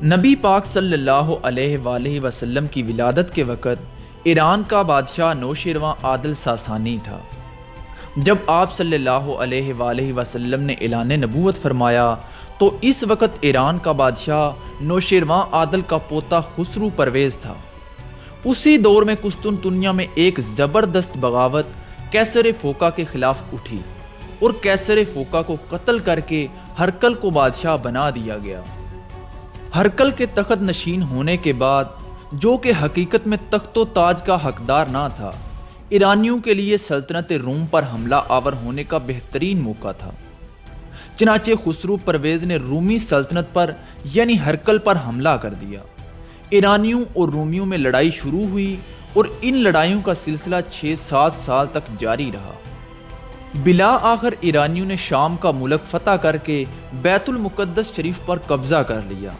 نبی پاک صلی اللہ علیہ وآلہ وسلم کی ولادت کے وقت ایران کا بادشاہ نوشیروان عادل ساسانی تھا۔ جب آپ صلی اللہ علیہ وآلہ وسلم نے اعلان نبوت فرمایا تو اس وقت ایران کا بادشاہ نوشیروان عادل کا پوتا خسرو پرویز تھا۔ اسی دور میں قسطنطنیہ میں ایک زبردست بغاوت قیصر فوقا کے خلاف اٹھی اور قیصر فوقا کو قتل کر کے ہرقل کو بادشاہ بنا دیا گیا۔ ہرقل کے تخت نشین ہونے کے بعد، جو کہ حقیقت میں تخت و تاج کا حقدار نہ تھا، ایرانیوں کے لیے سلطنت روم پر حملہ آور ہونے کا بہترین موقع تھا۔ چنانچہ خسرو پرویز نے رومی سلطنت پر یعنی ہرقل پر حملہ کر دیا۔ ایرانیوں اور رومیوں میں لڑائی شروع ہوئی اور ان لڑائیوں کا سلسلہ 6-7 سال تک جاری رہا۔ بالآخر ایرانیوں نے شام کا ملک فتح کر کے بیت المقدس شریف پر قبضہ کر لیا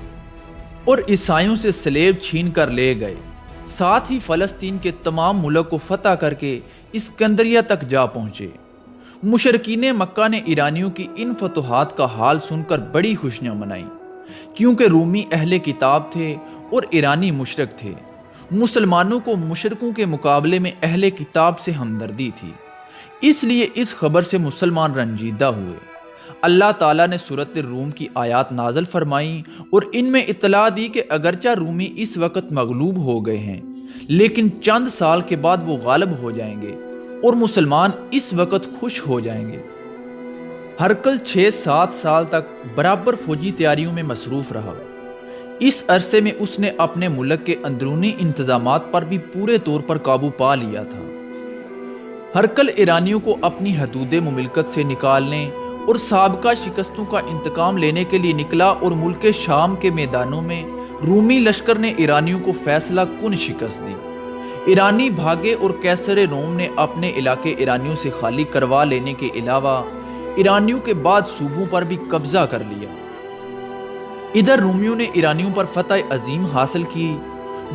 اور عیسائیوں سے سلیب چھین کر لے گئے۔ ساتھ ہی فلسطین کے تمام ملک کو فتح کر کے اسکندریہ تک جا پہنچے۔ مشرکین مکہ نے ایرانیوں کی ان فتوحات کا حال سن کر بڑی خوشیاں منائیں، کیونکہ رومی اہل کتاب تھے اور ایرانی مشرک تھے۔ مسلمانوں کو مشرکوں کے مقابلے میں اہل کتاب سے ہمدردی تھی، اس لیے اس خبر سے مسلمان رنجیدہ ہوئے۔ اللہ تعالیٰ نے سورۃ الروم کی آیات نازل فرمائیں اور ان میں اطلاع دی کہ اگرچہ رومی اس وقت مغلوب ہو گئے ہیں، لیکن چند سال کے بعد وہ غالب ہو جائیں گے اور مسلمان اس وقت خوش ہو جائیں گے۔ ہرقل 6-7 سال تک برابر فوجی تیاریوں میں مصروف رہا۔ اس عرصے میں اس نے اپنے ملک کے اندرونی انتظامات پر بھی پورے طور پر قابو پا لیا تھا۔ ہرقل ایرانیوں کو اپنی حدود مملکت سے نکالنے اور سابقہ شکستوں کا انتقام لینے کے لیے نکلا اور ملک شام کے میدانوں میں رومی لشکر نے ایرانیوں کو فیصلہ کن شکست دی۔ ایرانی بھاگے اور قیصر روم نے اپنے علاقے ایرانیوں سے خالی کروا لینے کے علاوہ ایرانیوں کے بعد صوبوں پر بھی قبضہ کر لیا۔ ادھر رومیوں نے ایرانیوں پر فتح عظیم حاصل کی،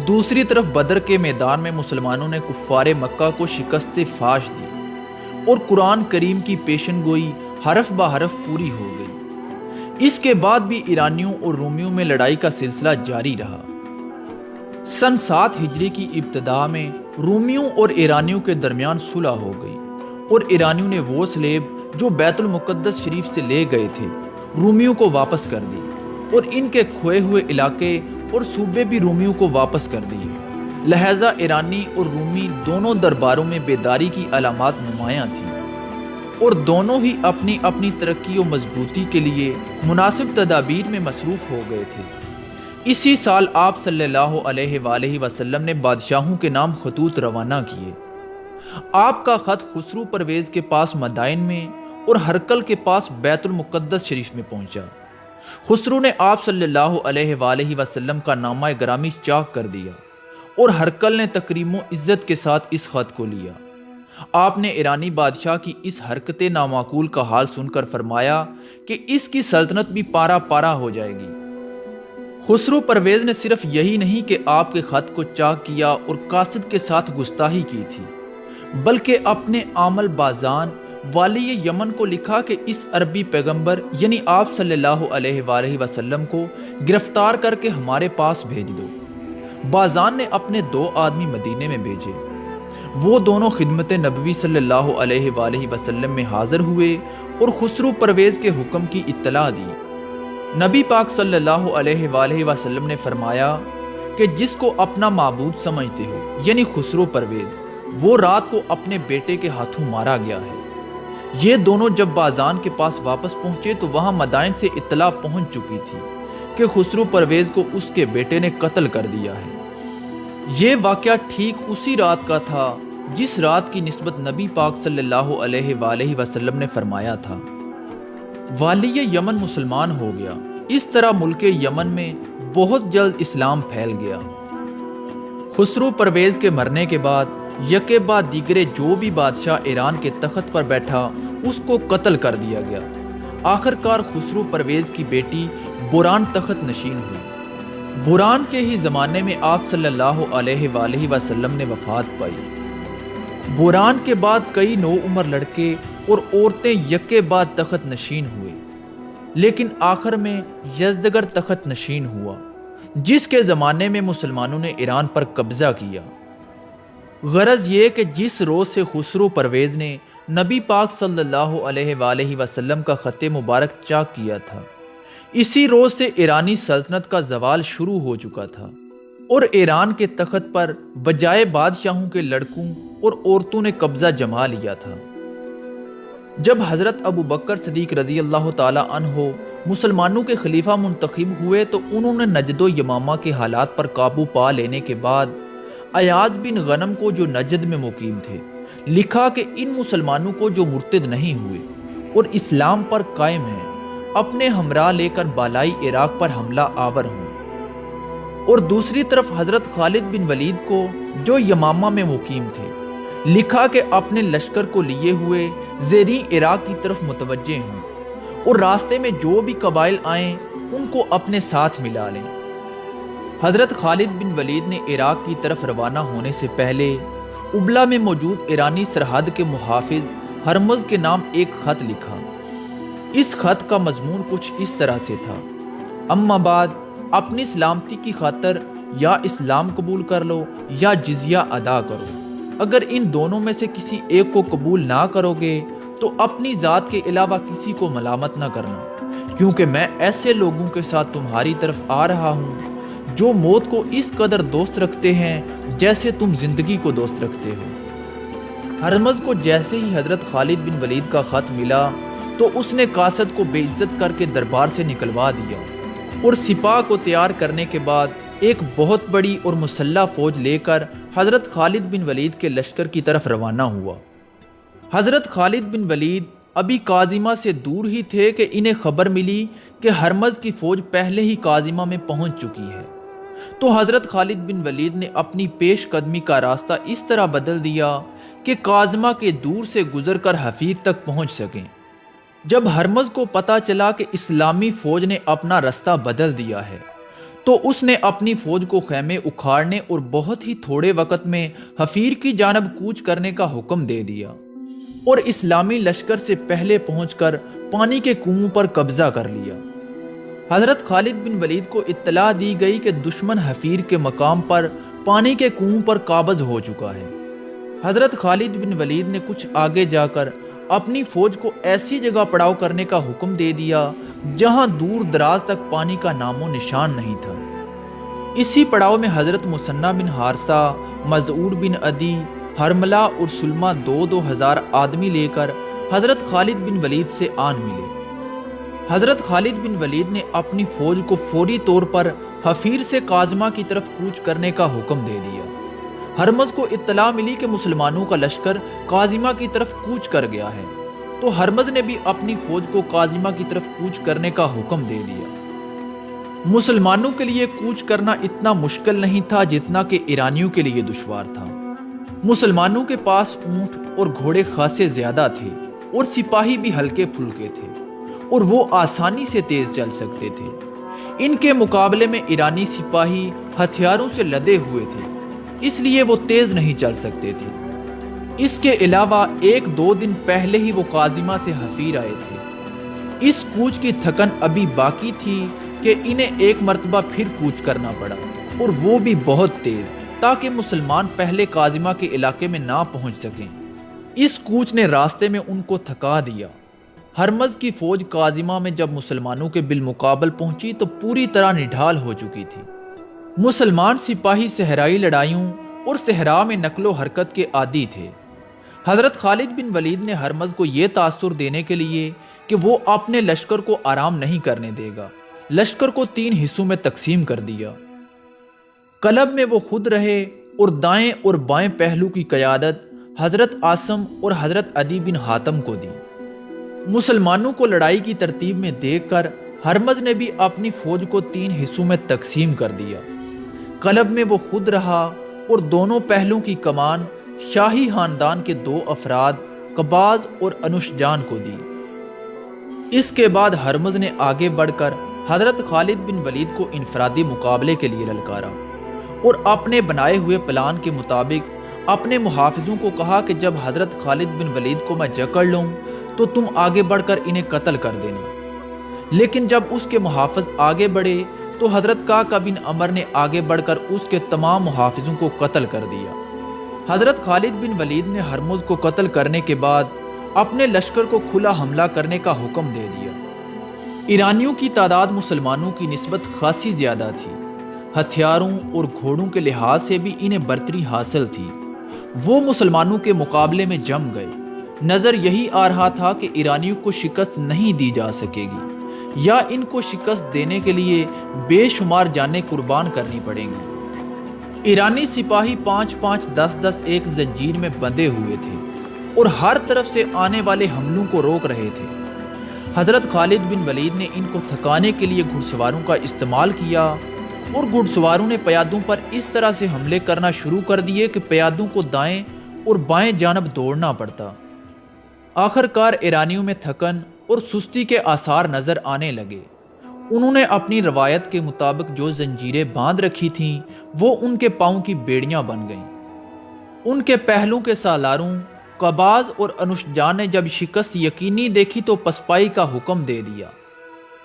دوسری طرف بدر کے میدان میں مسلمانوں نے کفار مکہ کو شکست فاش دی اور قرآن کریم کی پیشن گوئی حرف بہ حرف پوری ہو گئی۔ اس کے بعد بھی ایرانیوں اور رومیوں میں لڑائی کا سلسلہ جاری رہا۔ سن 7 ہجری کی ابتدا میں رومیوں اور ایرانیوں کے درمیان صلح ہو گئی اور ایرانیوں نے وہ سلیب جو بیت المقدس شریف سے لے گئے تھے رومیوں کو واپس کر دی اور ان کے کھوئے ہوئے علاقے اور صوبے بھی رومیوں کو واپس کر دیے۔ لہذا ایرانی اور رومی دونوں درباروں میں بیداری کی علامات نمایاں تھیں اور دونوں ہی اپنی اپنی ترقی و مضبوطی کے لیے مناسب تدابیر میں مصروف ہو گئے تھے۔ اسی سال آپ صلی اللہ علیہ وآلہ وسلم نے بادشاہوں کے نام خطوط روانہ کیے۔ آپ کا خط خسرو پرویز کے پاس مدائن میں اور ہرقل کے پاس بیت المقدس شریف میں پہنچا۔ خسرو نے آپ صلی اللہ علیہ وآلہ وسلم کا نامہ گرامی چاک کر دیا اور ہرقل نے تکریم و عزت کے ساتھ اس خط کو لیا۔ آپ نے ایرانی بادشاہ کی اس حرکت نامعقول کا حال سن کر فرمایا کہ اس کی سلطنت بھی پارا پارا ہو جائے گی۔ خسرو پرویز نے صرف یہی نہیں کہ آپ کے خط کو چاک کیا اور قاصد کے ساتھ گستاخی کی تھی، بلکہ اپنے عامل بازان والی یمن کو لکھا کہ اس عربی پیغمبر یعنی آپ صلی اللہ علیہ وآلہ وسلم کو گرفتار کر کے ہمارے پاس بھیج دو۔ بازان نے اپنے 2 آدمی مدینے میں بھیجے۔ وہ دونوں خدمت نبوی صلی اللہ علیہ وآلہ وسلم میں حاضر ہوئے اور خسرو پرویز کے حکم کی اطلاع دی۔ نبی پاک صلی اللہ علیہ وآلہ وسلم نے فرمایا کہ جس کو اپنا معبود سمجھتے ہو یعنی خسرو پرویز، وہ رات کو اپنے بیٹے کے ہاتھوں مارا گیا ہے۔ یہ دونوں جب بازان کے پاس واپس پہنچے تو وہاں مدائن سے اطلاع پہنچ چکی تھی کہ خسرو پرویز کو اس کے بیٹے نے قتل کر دیا ہے۔ یہ واقعہ ٹھیک اسی رات کا تھا جس رات کی نسبت نبی پاک صلی اللہ علیہ وآلہ وسلم نے فرمایا تھا۔ والی یمن مسلمان ہو گیا۔ اس طرح ملک یمن میں بہت جلد اسلام پھیل گیا۔ خسرو پرویز کے مرنے کے بعد یکے بعد دیگرے جو بھی بادشاہ ایران کے تخت پر بیٹھا اس کو قتل کر دیا گیا۔ آخرکار خسرو پرویز کی بیٹی بوران تخت نشین ہوئی۔ بوران کے ہی زمانے میں آپ صلی اللہ علیہ وآلہ وسلم نے وفات پائی۔ بوران کے بعد کئی نوعمر لڑکے اور عورتیں یکے بعد تخت نشین ہوئے، لیکن آخر میں یزدگر تخت نشین ہوا۔ جس کے زمانے میں مسلمانوں نے ایران پر قبضہ کیا۔ غرض یہ کہ جس روز سے خسرو پرویز نے نبی پاک صلی اللہ علیہ وآلہ وسلم کا خط مبارک چاک کیا تھا، اسی روز سے ایرانی سلطنت کا زوال شروع ہو چکا تھا اور ایران کے تخت پر بجائے بادشاہوں کے لڑکوں اور عورتوں نے قبضہ جما لیا تھا۔ جب حضرت ابو بکر صدیق رضی اللہ تعالی عنہ مسلمانوں کے خلیفہ منتخب ہوئے تو انہوں نے نجد و یمامہ کے حالات پر قابو پا لینے کے بعد ایاز بن غنم کو، جو نجد میں مقیم تھے، لکھا کہ ان مسلمانوں کو جو مرتد نہیں ہوئے اور اسلام پر قائم ہیں، اپنے ہمراہ لے کر بالائی عراق پر حملہ آور ہوں۔ اور دوسری طرف حضرت خالد بن ولید کو، جو یمامہ میں مقیم تھے، لکھا کہ اپنے لشکر کو لیے ہوئے زیریں عراق کی طرف متوجہ ہوں اور راستے میں جو بھی قبائل آئیں ان کو اپنے ساتھ ملا لیں۔ حضرت خالد بن ولید نے عراق کی طرف روانہ ہونے سے پہلے ابلا میں موجود ایرانی سرحد کے محافظ ہرمز کے نام ایک خط لکھا۔ اس خط کا مضمون کچھ اس طرح سے تھا: اما بعد، اپنی سلامتی کی خاطر یا اسلام قبول کر لو یا جزیہ ادا کرو۔ اگر ان دونوں میں سے کسی ایک کو قبول نہ کرو گے تو اپنی ذات کے علاوہ کسی کو ملامت نہ کرنا، کیونکہ میں ایسے لوگوں کے ساتھ تمہاری طرف آ رہا ہوں جو موت کو اس قدر دوست رکھتے ہیں جیسے تم زندگی کو دوست رکھتے ہو۔ ہرمز کو جیسے ہی حضرت خالد بن ولید کا خط ملا تو اس نے قاصد کو بے عزت کر کے دربار سے نکلوا دیا اور سپاہ کو تیار کرنے کے بعد ایک بہت بڑی اور مسلح فوج لے کر حضرت خالد بن ولید کے لشکر کی طرف روانہ ہوا۔ حضرت خالد بن ولید ابھی کاظمہ سے دور ہی تھے کہ انہیں خبر ملی کہ ہرمز کی فوج پہلے ہی کاظمہ میں پہنچ چکی ہے، تو حضرت خالد بن ولید نے اپنی پیش قدمی کا راستہ اس طرح بدل دیا کہ کاظمہ کے دور سے گزر کر حفیر تک پہنچ سکیں۔ جب ہرمز کو پتہ چلا کہ اسلامی فوج نے اپنا راستہ بدل دیا ہے تو اس نے اپنی فوج کو خیمے اکھاڑنے اور بہت ہی تھوڑے وقت میں حفیر کی جانب کوچ کرنے کا حکم دے دیا اور اسلامی لشکر سے پہلے پہنچ کر پانی کے کنووں پر قبضہ کر لیا۔ حضرت خالد بن ولید کو اطلاع دی گئی کہ دشمن حفیر کے مقام پر پانی کے کنووں پر قابض ہو چکا ہے۔ حضرت خالد بن ولید نے کچھ آگے جا کر اپنی فوج کو ایسی جگہ پڑاؤ کرنے کا حکم دے دیا جہاں دور دراز تک پانی کا نام و نشان نہیں تھا۔ اسی پڑاؤ میں حضرت مثنی بن حارثہ، مذعور بن عدی، حرملہ اور سلمہ 2,000 آدمی لے کر حضرت خالد بن ولید سے آن ملے۔ حضرت خالد بن ولید نے اپنی فوج کو فوری طور پر حفیر سے کاظمہ کی طرف کوچ کرنے کا حکم دے دیا۔ ہرمز کو اطلاع ملی کہ مسلمانوں کا لشکر کاظمہ کی طرف کوچ کر گیا ہے، تو ہرمز نے بھی اپنی فوج کو کاظمہ کی طرف کوچ کرنے کا حکم دے دیا۔ مسلمانوں کے لیے کوچ کرنا اتنا مشکل نہیں تھا جتنا کہ ایرانیوں کے لیے دشوار تھا۔ مسلمانوں کے پاس اونٹ اور گھوڑے خاصے زیادہ تھے اور سپاہی بھی ہلکے پھلکے تھے اور وہ آسانی سے تیز چل سکتے تھے۔ ان کے مقابلے میں ایرانی سپاہی ہتھیاروں سے لدے ہوئے تھے، اس لیے وہ تیز نہیں چل سکتے تھے۔ اس کے علاوہ 1-2 دن پہلے ہی وہ کاظمہ سے حفیر آئے تھے۔ اس کوچ کی تھکن ابھی باقی تھی کہ انہیں ایک مرتبہ پھر کوچ کرنا پڑا، اور وہ بھی بہت تیز، تاکہ مسلمان پہلے کاظمہ کے علاقے میں نہ پہنچ سکیں۔ اس کوچ نے راستے میں ان کو تھکا دیا۔ ہرمز کی فوج کاظمہ میں جب مسلمانوں کے بالمقابل پہنچی تو پوری طرح نڈھال ہو چکی تھی۔ مسلمان سپاہی صحرائی لڑائیوں اور صحرا میں نقل و حرکت کے عادی تھے۔ حضرت خالد بن ولید نے ہرمز کو یہ تاثر دینے کے لیے کہ وہ اپنے لشکر کو آرام نہیں کرنے دے گا، لشکر کو 3 حصوں میں تقسیم کر دیا۔ قلب میں وہ خود رہے اور دائیں اور بائیں پہلو کی قیادت حضرت عاصم اور حضرت عدی بن حاتم کو دی۔ مسلمانوں کو لڑائی کی ترتیب میں دیکھ کر ہرمز نے بھی اپنی فوج کو 3 حصوں میں تقسیم کر دیا۔ قلب میں وہ خود رہا اور دونوں پہلوں کی کمان شاہی خاندان کے 2 افراد قباز اور انوشجان کو دی۔ اس کے بعد ہرمز نے آگے بڑھ کر حضرت خالد بن ولید کو انفرادی مقابلے کے لیے للکارا اور اپنے بنائے ہوئے پلان کے مطابق اپنے محافظوں کو کہا کہ جب حضرت خالد بن ولید کو میں جکڑ لوں تو تم آگے بڑھ کر انہیں قتل کر دینا۔ لیکن جب اس کے محافظ آگے بڑھے تو حضرت کعکہ بن عمر نے آگے بڑھ کر اس کے تمام محافظوں کو قتل کر دیا۔ حضرت خالد بن ولید نے ہرمز کو قتل کرنے کے بعد اپنے لشکر کو کھلا حملہ کرنے کا حکم دے دیا۔ ایرانیوں کی تعداد مسلمانوں کی نسبت خاصی زیادہ تھی، ہتھیاروں اور گھوڑوں کے لحاظ سے بھی انہیں برتری حاصل تھی۔ وہ مسلمانوں کے مقابلے میں جم گئے۔ نظر یہی آ رہا تھا کہ ایرانیوں کو شکست نہیں دی جا سکے گی، یا ان کو شکست دینے کے لیے بے شمار جانیں قربان کرنی پڑیں گی۔ ایرانی سپاہی 5-5 10-10 ایک زنجیر میں بندھے ہوئے تھے اور ہر طرف سے آنے والے حملوں کو روک رہے تھے۔ حضرت خالد بن ولید نے ان کو تھکانے کے لیے گھڑ سواروں کا استعمال کیا، اور گھڑ سواروں نے پیادوں پر اس طرح سے حملے کرنا شروع کر دیے کہ پیادوں کو دائیں اور بائیں جانب دوڑنا پڑتا۔ آخر کار ایرانیوں میں تھکن اور سستی کے آثار نظر آنے لگے۔ انہوں نے اپنی روایت کے مطابق جو زنجیریں باندھ رکھی تھیں وہ ان کے پاؤں کی بیڑیاں بن گئیں۔ ان کے پہلوں کے سالاروں قباز اور انوشجان نے جب شکست یقینی دیکھی تو پسپائی کا حکم دے دیا،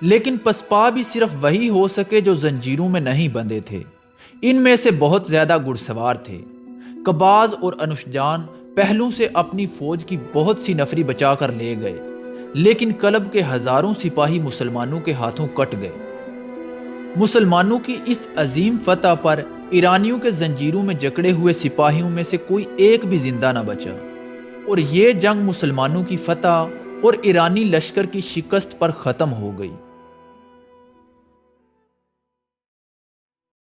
لیکن پسپا بھی صرف وہی ہو سکے جو زنجیروں میں نہیں بندھے تھے۔ ان میں سے بہت زیادہ گھڑ سوار تھے۔ قباز اور انوشجان پہلوں سے اپنی فوج کی بہت سی نفری بچا کر لے گئے، لیکن قلب کے ہزاروں سپاہی مسلمانوں کے ہاتھوں کٹ گئے۔ مسلمانوں کی اس عظیم فتح پر ایرانیوں کے زنجیروں میں جکڑے ہوئے سپاہیوں میں سے کوئی ایک بھی زندہ نہ بچا، اور یہ جنگ مسلمانوں کی فتح اور ایرانی لشکر کی شکست پر ختم ہو گئی۔